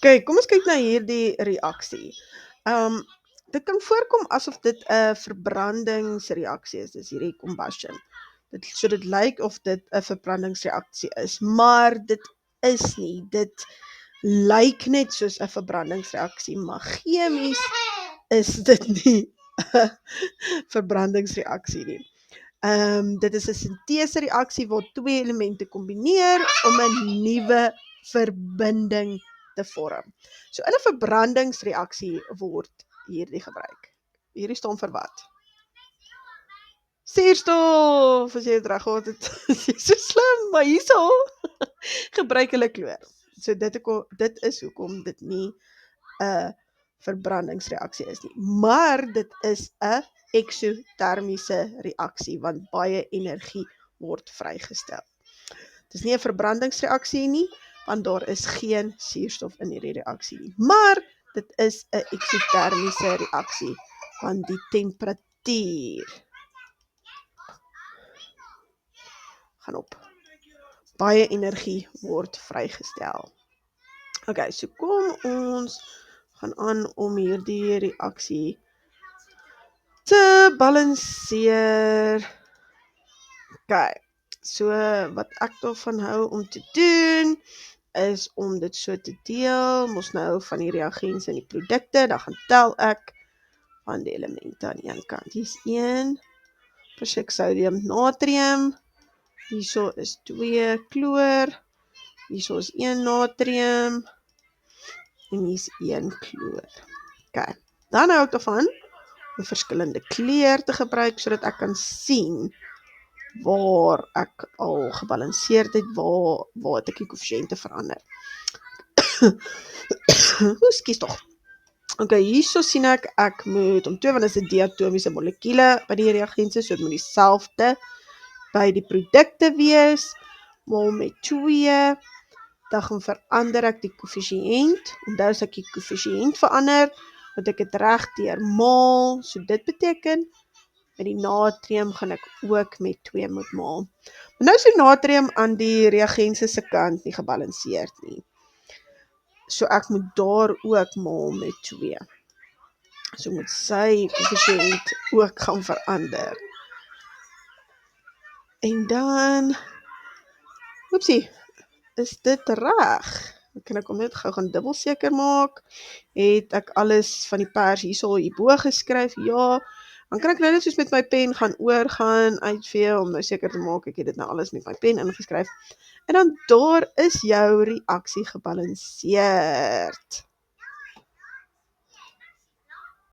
Kyk, kom ons kyk na hierdie reaksie. Dit kan voorkom asof dit 'n verbrandingsreaksie is, dis hierdie combustion. Dit lyk of dit 'n verbrandingsreaksie is, maar dit is nie. Dit lyk net soos 'n verbrandingsreaksie, maar chemies is dit nie 'n verbrandingsreaksie nie. Dit is 'n sintese reaksie waar twee elemente kombineer om 'n nuwe verbinding te vorm. So in 'n verbrandingsreaksie word hierdie gebruik. Hierdie staan vir wat? Suurstof, as jy dit reg gehad het. Jy is so slim, maar hierso gebruik hulle kloor. So dit is hoekom dit nie 'n verbrandingsreaksie is nie. Maar dit is 'n eksotermiese reaksie want baie energie word vrygestel. Dit is nie 'n verbrandingsreaksie nie, want daar is geen suurstof in hierdie reaksie nie. Maar dit is 'n eksotermiese reaksie want die temperatuur gaan op. Baie energie word vrygestel. Okay, so kom ons gaan aan om hierdie reaksie te balanseer. Okay, so wat ek daarvan hou om te doen, is om dit so te deel, mos nou van die reagens en die produkte, dan gaan tel ek van die elemente aan die een kant. Hier is 1 persek sodium natrium, hierso is 2 chloor, hierso is 1 natrium, en hier is 1 chloor. Okay, dan hou ek daarvan om verskillende kleur te gebruik, sodat ek kan sien waar ek al gebalanseerd het, waar het ek die koëffisiënte verander. Skus tog. Okay, hierso sien ek moet om 2, want dit is 'n diatomiese molekule by die reagense, so dit moet dieselfde by die produkte wees, maar met 2, dan gaan verander ek die koëffisiënt. Onthou as ek die koëffisiënt verander, moet ek dit reg deurmaal, so dit beteken met die natrium gaan ek ook met 2 moet maal. Maar nou is die natrium aan die reagense se kant nie gebalanseerd nie. So ek moet daar ook maal met 2. So moet sy koëffisiënt ook gaan verander. En dan, oepsie, is dit reg? Kan ek hom net gou gaan dubbel seker maak? Het ek alles van die pers hierbo geskryf? Ja. Dan kan ek nou net soos met my pen gaan uitvee om nou seker te maak ek het dit nou alles met my pen ingeskryf. En dan daar is jou reaksie gebalanseerd.